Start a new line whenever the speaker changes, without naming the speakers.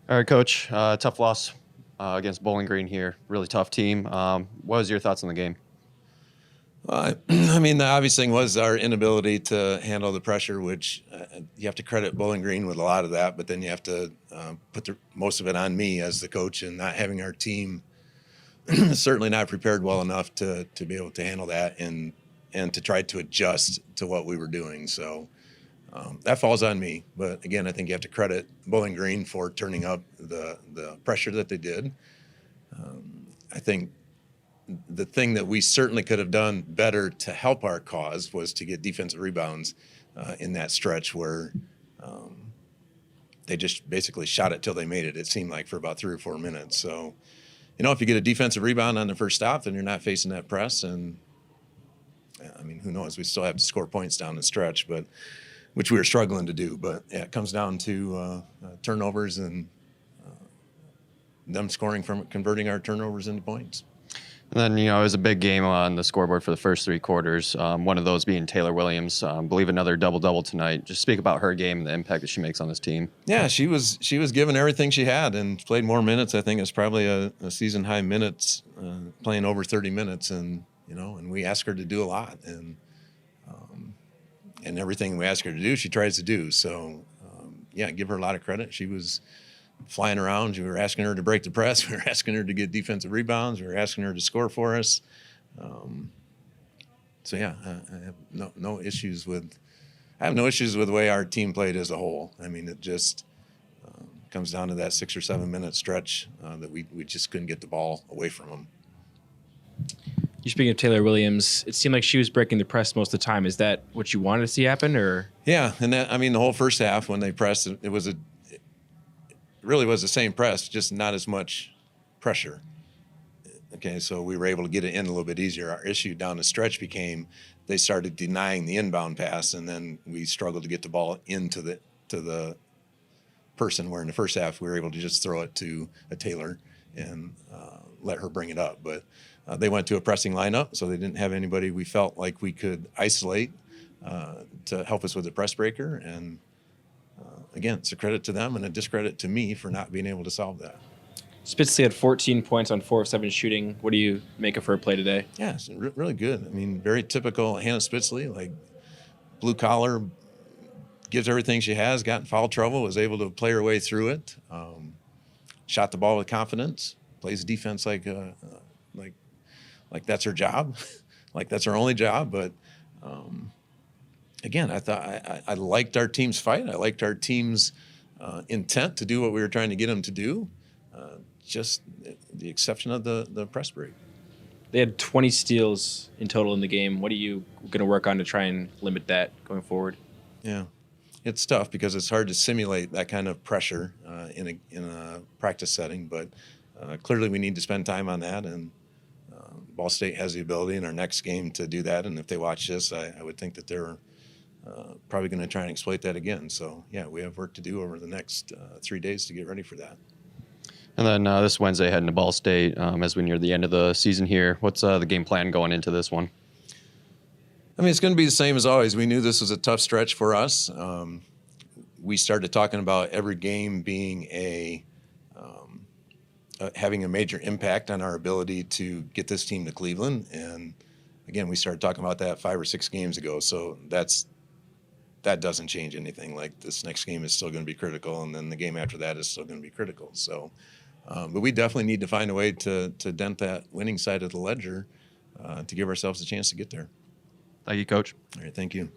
All right, Coach. Tough loss against Bowling Green here. Really tough team. What was your thoughts on the game?
I mean, the obvious thing was our inability to handle the pressure, which you have to credit Bowling Green with a lot of that, but then you have to put most of it on me as the coach and not having our team certainly not prepared well enough to be able to handle that and to try to adjust to what we were doing. So that falls on me. But again, I think you have to credit Bowling Green for turning up the pressure that they did. I think the thing that we certainly could have done better to help our cause was to get defensive rebounds in that stretch where they just basically shot it till they made it. It seemed like for about 3 or 4 minutes. So, if you get a defensive rebound on the first stop, then you're not facing that press. And I mean, who knows? We still have to score points down the stretch, but which we were struggling to do. But yeah, it comes down to turnovers and them scoring from converting our turnovers into points.
And then, it was a big game on the scoreboard for the first 3 quarters. One of those being Taylor Williams. Believe another double-double tonight. Just speak about her game and the impact that she makes on this team.
Yeah, she was giving everything she had and played more minutes. I think it's probably a season-high minutes, playing over 30 minutes. And, and we ask her to do a lot. And everything we ask her to do, she tries to do. So, yeah, give her a lot of credit. She was flying around. We were asking her to break the press. We were asking her to get defensive rebounds. We were asking her to score for us. So yeah, I have no issues with. I have no issues with the way our team played as a whole. I mean, it just comes down to that 6 or 7 minute stretch that we just couldn't get the ball away from them.
You're speaking of Taylor Williams. It seemed like she was breaking the press most of the time. Is that what you wanted to see happen, or?
Yeah, and the whole first half when they pressed, it really was the same press, just not as much pressure. Okay, so we were able to get it in a little bit easier. Our issue down the stretch became they started denying the inbound pass, and then we struggled to get the ball into the person, where in the first half we were able to just throw it to a Taylor and let her bring it up. But they went to a pressing lineup, so they didn't have anybody we felt like we could isolate to help us with the press breaker. And again, it's a credit to them and a discredit to me for not being able to solve that.
Spitzley had 14 points on 4 of 7 shooting. What do you make of her play today?
Yeah, it's really good. I mean, very typical Hannah Spitzley, like blue collar, gives everything she has, got in foul trouble, was able to play her way through it, shot the ball with confidence, plays defense like that's her job, like that's her only job. But again, I thought I liked our team's fight. I liked our team's intent to do what we were trying to get them to do. Just the exception of the press break.
They had 20 steals in total in the game. What are you going to work on to try and limit that going forward?
Yeah, it's tough because it's hard to simulate that kind of pressure in a practice setting. But clearly, we need to spend time on that. And Ball State has the ability in our next game to do that. And if they watch this, I would think that they're probably going to try and exploit that again. So yeah, we have work to do over the next 3 days to get ready for that.
And then this Wednesday, heading to Ball State as we near the end of the season here. What's the game plan going into this one?
I mean, it's going to be the same as always. We knew this was a tough stretch for us. We started talking about every game being having a major impact on our ability to get this team to Cleveland. And again, we started talking about that 5 or 6 games ago. So that doesn't change anything. Like, this next game is still going to be critical, and then the game after that is still going to be critical. So, but we definitely need to find a way to dent that winning side of the ledger to give ourselves a chance to get there.
Thank you, Coach.
All right, thank you.